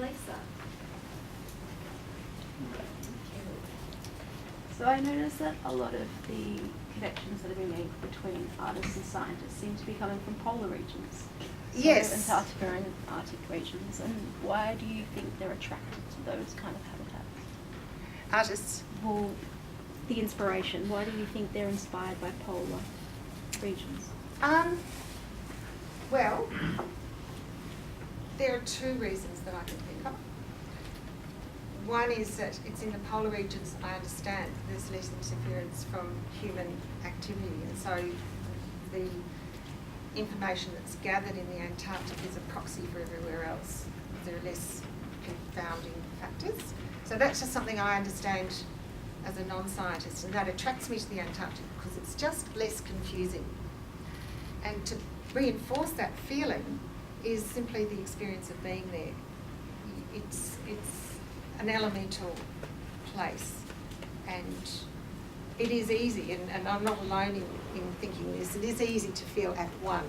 Lisa. So I noticed that a lot of the connections that have been made between artists and scientists seem to be coming from polar regions. So Yes. Antarctica and Arctic regions. And why do you think they're attracted to those kind of habitats? Artists. Well, the inspiration. Why do you think they're inspired by polar regions? Well, there are two reasons that I can think of. One is that it's in the polar regions, I understand, there's less interference from human activity, and so the information that's gathered in the Antarctic is a proxy for everywhere else. There are less confounding factors. So that's just something I understand as a non-scientist, and that attracts me to the Antarctic because it's just less confusing. And to reinforce that feeling is simply the experience of being there. It's an elemental place, and it is easy, and I'm not alone in thinking this, it is easy to feel at one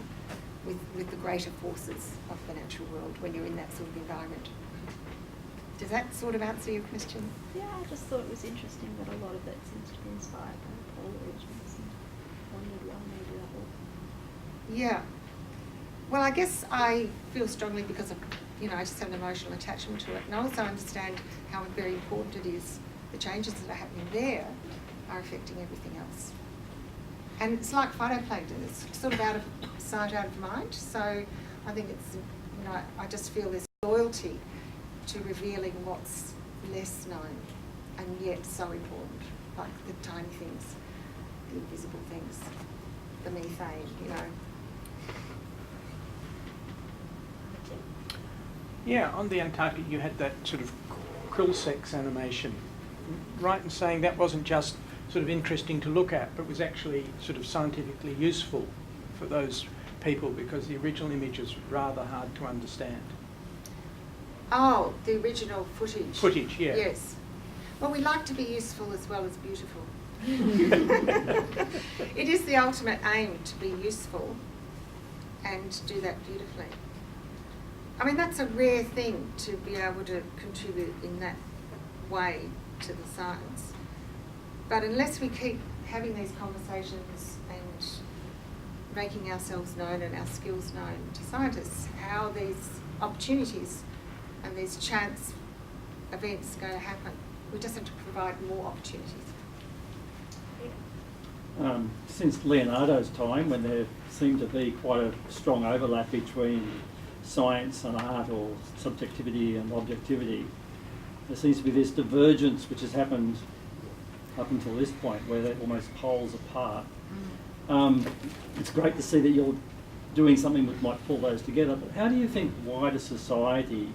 with the greater forces of the natural world when you're in that sort of environment. Does that sort of answer your question? Yeah, I just thought it was interesting that a lot of that seems to be inspired by the polar regions, and wondered why maybe that will. Yeah. Well, I guess I feel strongly because of, I just have an emotional attachment to it. And I also understand how very important it is. The changes that are happening there are affecting everything else. And it's like phytoplankton. It's sort of out of sight, out of mind. So I think it's, I just feel there's loyalty to revealing what's less known and yet so important, like the tiny things, the invisible things, the methane, Yeah, on the Antarctic you had that sort of krill sex animation. Right in saying that wasn't just sort of interesting to look at, but was actually sort of scientifically useful for those people because the original image is rather hard to understand. Oh, the original footage. Footage, yeah. Yes. Well, we like to be useful as well as beautiful. It is the ultimate aim to be useful and do that beautifully. I mean, that's a rare thing to be able to contribute in that way to the science. But unless we keep having these conversations and making ourselves known and our skills known to scientists, how these opportunities and these chance events are going to happen, we just have to provide more opportunities. Since Leonardo's time, when there seemed to be quite a strong overlap between science and art, or subjectivity and objectivity, there seems to be this divergence which has happened up until this point where they're almost poles apart. It's great to see that you're doing something that might pull those together, but how do you think wider society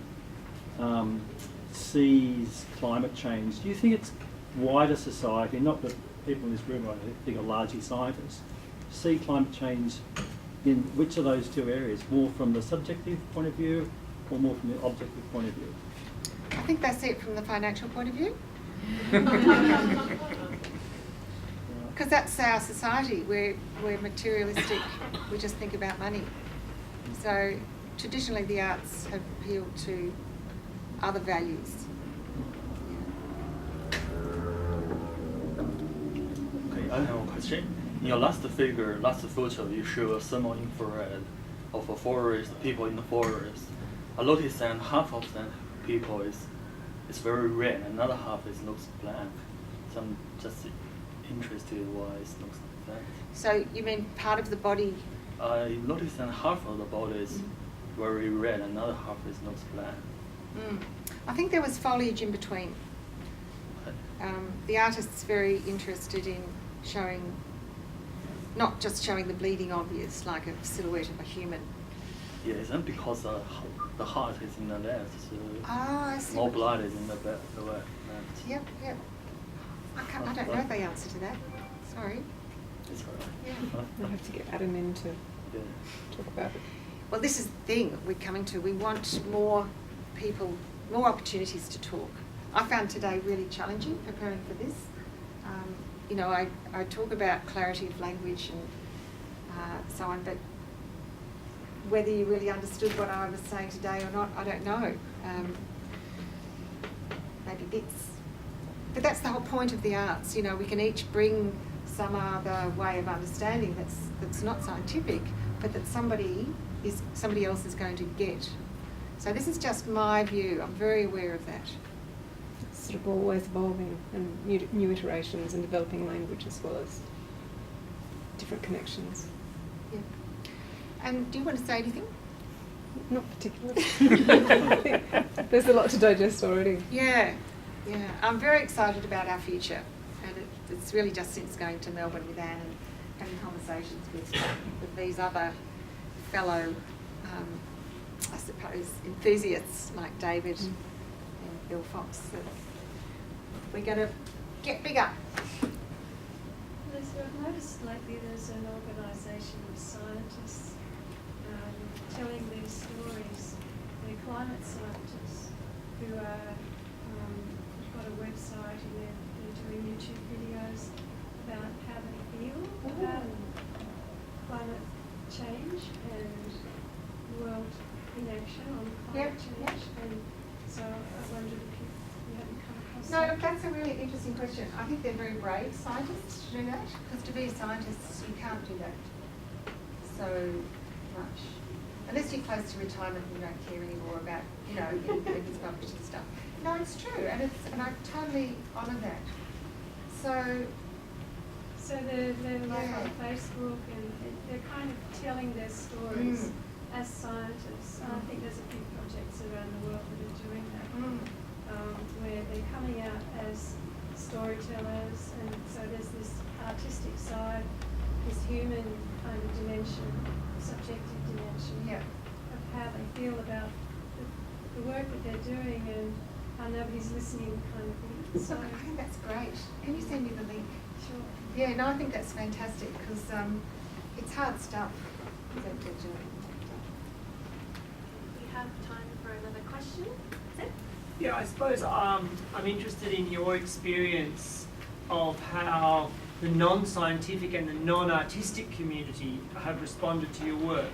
sees climate change? Do you think it's wider society, not that people in this room I think are largely scientists, see climate change in which of those two areas? More from the subjective point of view or more from the objective point of view? I think they see it from the financial point of view. Because that's our society. We're materialistic. We just think about money. So traditionally the arts have appealed to other values. Okay, I have a question. In your last photo, you show a thermal infrared of a forest, people in the forest. I noticed that half of the people is very red, another half looks black. So I'm just interested why it looks like that. So you mean part of the body? I noticed that half of the body is very red, another half looks black. I think there was foliage in between. The artist's very interested in showing, not just showing the bleeding obvious, like a silhouette of a human. Yeah, is that because the heart is in the left, so I see. more blood is in the left. Yep. I don't know the answer to that. Sorry. It's all right. Yeah. We'll have to get Adam in to Yeah. talk about it. Well, this is the thing we're coming to. We want more people, more opportunities to talk. I found today really challenging preparing for this. I talk about clarity of language and so on, but whether you really understood what I was saying today or not, I don't know. maybe bits. But that's the whole point of the arts. You know, we can each bring some other way of understanding that's not scientific, but that somebody else is going to get. So this is just my view. I'm very aware of that. It's sort of always evolving and new iterations and developing language as well as different connections. Yeah. And do you want to say anything? Not particularly. There's a lot to digest already. Yeah. I'm very excited about our future, and it's really just since going to Melbourne with Anne and having conversations with these other fellow, I suppose, enthusiasts like David and Bill Fox that we're going to get bigger. Lisa, I've noticed lately there's an organisation of scientists telling these stories. They're climate scientists who are got a website and they're doing YouTube videos about how they feel about climate change and world inaction on climate change. And so I wondered if you hadn't come across No, that. look, that's a really interesting question. I think they're very brave scientists to do that, because to be a scientist, you can't do that so much. Unless you're close to retirement and you don't care anymore about, getting papers published and stuff. No, it's true, and I totally honour that. So they're like on Facebook and they're kind of telling their stories as scientists. And I think there's a few projects around the world that are doing that, where they're coming out as storytellers, and so there's this artistic side, this human kind of dimension, subjective dimension of how they feel about the work that they're doing and how nobody's listening kind of thing. So I think that's great. Can you send me the link? sure. Yeah, no, I think that's fantastic, because it's hard stuff that they're doing. We have time for another question. Seb? Yeah, I suppose I'm interested in your experience of how the non-scientific and the non-artistic community have responded to your work.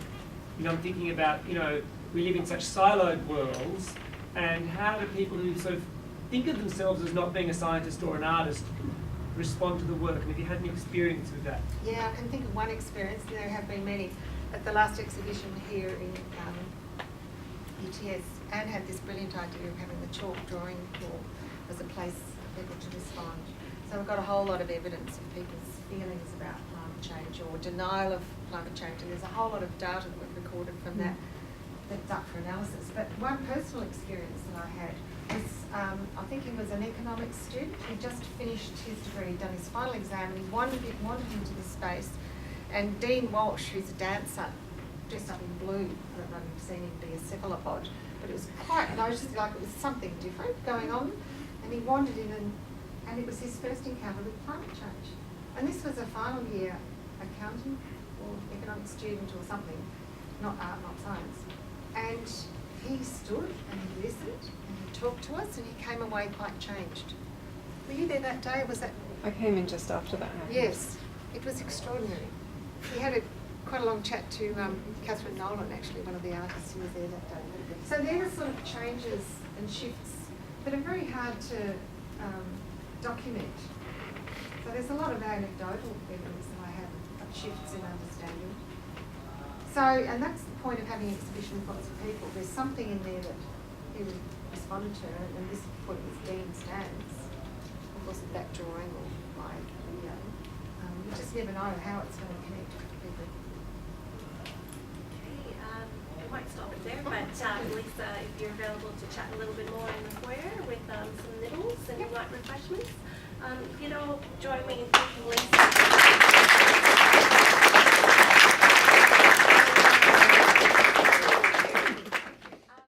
I'm thinking about, we live in such siloed worlds, and how do people who sort of think of themselves as not being a scientist or an artist respond to the work? And have you had any experience with that? Yeah, I can think of one experience. There have been many. At the last exhibition here in UTS, Anne had this brilliant idea of having the chalk drawing wall as a place for people to respond. So we've got a whole lot of evidence of people's feelings about climate change or denial of climate change, and there's a whole lot of data that we've recorded from that that's up for analysis. But one personal experience that I had was, I think he was an economics student who just finished his degree, done his final exam, and he wandered into this space. And Dean Walsh, who's a dancer, dressed up in blue, I don't know if you've seen him be a cephalopod, but it was quite noticed, like it was something different going on. And he wandered in, and it was his first encounter with climate change. And this was a final year accountant or economics student or something, not art, not science. And he stood and he listened and he talked to us, and he came away quite changed. Were you there that day? Was that? I came in just after that happened. Yes, it was extraordinary. He had quite a long chat to Catherine Nolan, actually, one of the artists who was there that day. So there are sort of changes and shifts that are very hard to document. So there's a lot of anecdotal evidence that I have of shifts in understanding. So, and that's the point of having an exhibition with lots of people. There's something in there that he responded to, and this point was Dean Stan's. Of course, that drawing or my video. You just never know how it's going to connect with people. Okay, we might stop it there, but Lisa, if you're available to chat a little bit more in the foyer with some nibbles and light refreshments, if you'd all join me in thanking Lisa.